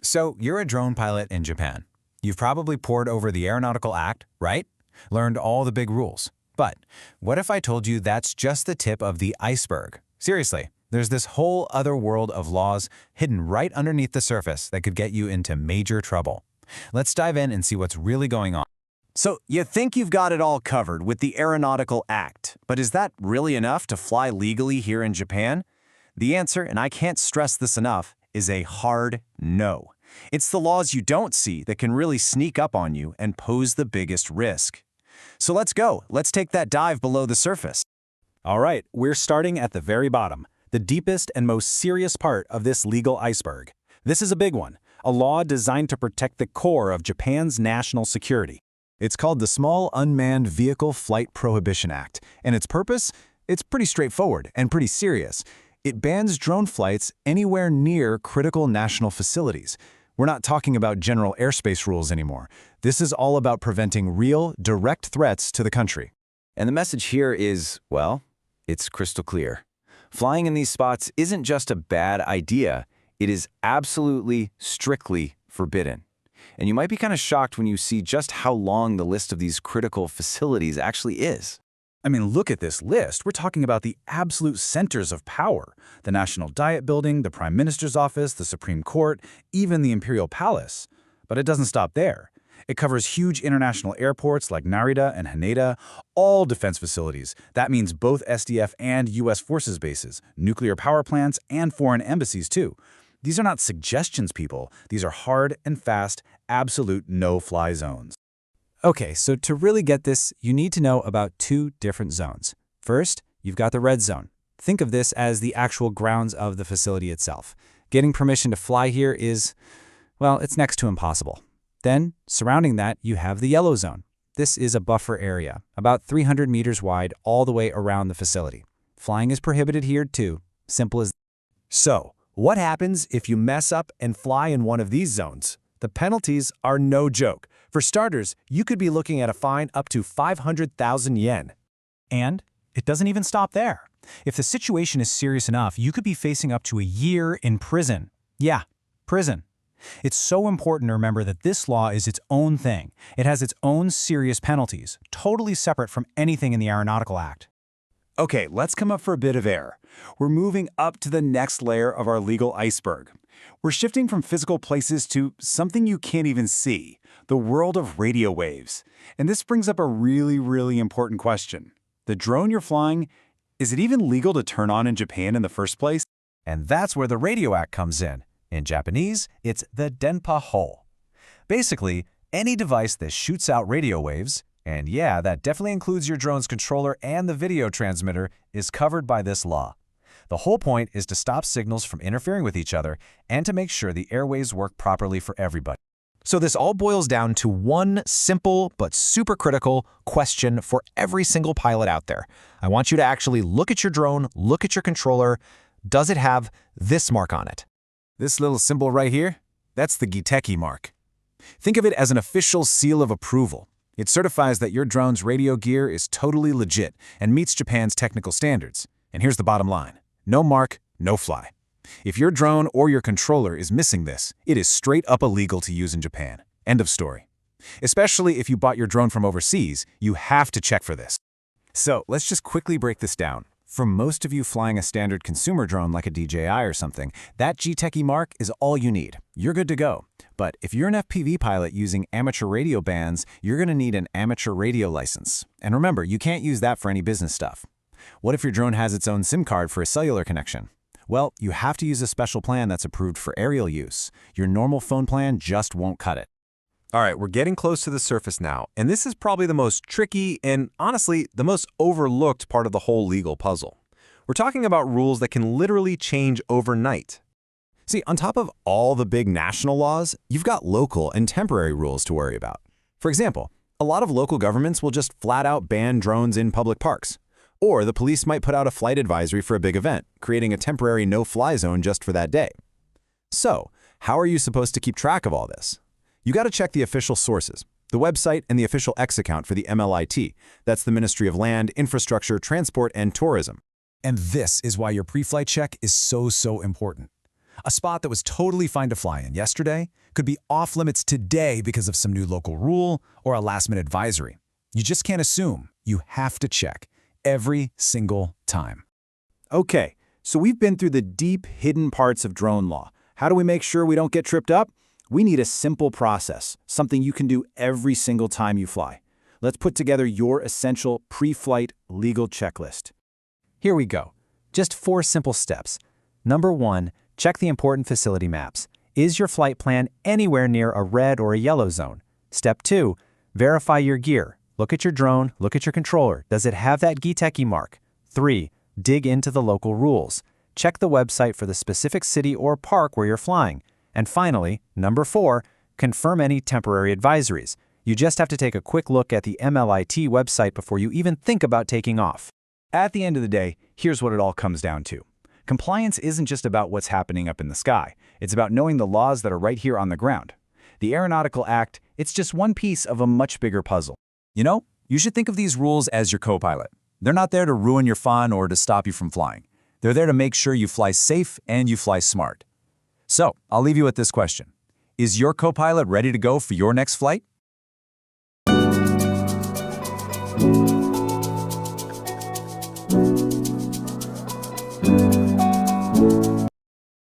So you're a drone pilot in Japan. You've probably pored over the Aeronautical Act, right? Learned all the big rules. But what if I told you that's just the tip of the iceberg? Seriously, there's this whole other world of laws hidden right underneath the surface that could get you into major trouble. Let's dive in and see what's really going on. So you think you've got it all covered with the Aeronautical Act, but is that really enough to fly legally here in Japan? The answer, and I can't stress this enough, is a hard no. It's the laws you don't see that can really sneak up on you and pose the biggest risk. So let's go. Let's take that dive below the surface. All right, we're starting at the very bottom, the deepest and most serious part of this legal iceberg. This is a big one, a law designed to protect the core of Japan's national security. It's called the Small Unmanned Vehicle Flight Prohibition Act, and its purpose? It's pretty straightforward and pretty serious. It bans drone flights anywhere near critical national facilities. We're not talking about general airspace rules anymore. This is all about preventing real, direct threats to the country. And the message here is, well, it's crystal clear. Flying in these spots isn't just a bad idea. It is absolutely, strictly forbidden. And you might be kind of shocked when you see just how long the list of these critical facilities actually is. I mean, look at this list. We're talking about the absolute centers of power. The National Diet Building, the Prime Minister's office, the Supreme Court, even the Imperial Palace. But it doesn't stop there. It covers huge international airports like Narita and Haneda, all defense facilities. That means both SDF and U.S. forces bases, nuclear power plants, and foreign embassies too. These are not suggestions, people. These are hard and fast, absolute no-fly zones. Okay, so to really get this, you need to know about two different zones. First, you've got the red zone. Think of this as the actual grounds of the facility itself. Getting permission to fly here is, well, it's next to impossible. Then, surrounding that, you have the yellow zone. This is a buffer area, about 300 meters wide all the way around the facility. Flying is prohibited here too, simple as. So, what happens if you mess up and fly in one of these zones? The penalties are no joke. For starters, you could be looking at a fine up to 500,000 yen. And it doesn't even stop there. If the situation is serious enough, you could be facing up to a year in prison. Yeah, prison. It's so important to remember that this law is its own thing. It has its own serious penalties, totally separate from anything in the Aeronautical Act. Okay, let's come up for a bit of air. We're moving up to the next layer of our legal iceberg. We're shifting from physical places to something you can't even see, the world of radio waves. And this brings up a really important question. The drone you're flying, is it even legal to turn on in Japan in the first place? And that's where the Radio Act comes in. In Japanese, it's the Denpa Ho. Basically, any device that shoots out radio waves, and yeah, that definitely includes your drone's controller and the video transmitter, is covered by this law. The whole point is to stop signals from interfering with each other and to make sure the airwaves work properly for everybody. So this all boils down to one simple but super critical question for every single pilot out there. I want you to actually look at your drone, look at your controller. Does it have this mark on it? This little symbol right here, that's the Giteki mark. Think of it as an official seal of approval. It certifies that your drone's radio gear is totally legit and meets Japan's technical standards. And here's the bottom line. No mark, no fly. If your drone or your controller is missing this, it is straight up illegal to use in Japan. End of story. Especially if you bought your drone from overseas, you have to check for this. So let's just quickly break this down. For most of you flying a standard consumer drone like a DJI or something, that Giteki mark is all you need. You're good to go. But if you're an FPV pilot using amateur radio bands, you're going to need an amateur radio license. And remember, you can't use that for any business stuff. What if your drone has its own SIM card for a cellular connection? Well, you have to use a special plan that's approved for aerial use. Your normal phone plan just won't cut it. All right, we're getting close to the surface now, and this is probably the most tricky and, honestly, the most overlooked part of the whole legal puzzle. We're talking about rules that can literally change overnight. See, on top of all the big national laws, you've got local and temporary rules to worry about. For example, a lot of local governments will just flat out ban drones in public parks. Or the police might put out a flight advisory for a big event, creating a temporary no-fly zone just for that day. So, how are you supposed to keep track of all this? You got to check the official sources, the website and the official X account for the MLIT. That's the Ministry of Land, Infrastructure, Transport, and Tourism. And this is why your pre-flight check is so important. A spot that was totally fine to fly in yesterday could be off limits today because of some new local rule or a last-minute advisory. You just can't assume. You have to check every single time. Okay, so we've been through the deep, hidden parts of drone law. How do we make sure we don't get tripped up? We need a simple process, something you can do every single time you fly. Let's put together your essential pre-flight legal checklist. Here we go. Just 4 simple steps. Number 1, check the important facility maps. Is your flight plan anywhere near a red or a yellow zone? Step 2, verify your gear. Look at your drone, look at your controller. Does it have that GTECI mark? 3, dig into the local rules. Check the website for the specific city or park where you're flying. And finally, number 4, confirm any temporary advisories. You just have to take a quick look at the MLIT website before you even think about taking off. At the end of the day, here's what it all comes down to. Compliance isn't just about what's happening up in the sky. It's about knowing the laws that are right here on the ground. The Aeronautical Act, it's just one piece of a much bigger puzzle. You know, you should think of these rules as your co-pilot. They're not there to ruin your fun or to stop you from flying. They're there to make sure you fly safe and you fly smart. So, I'll leave you with this question. Is your co-pilot ready to go for your next flight?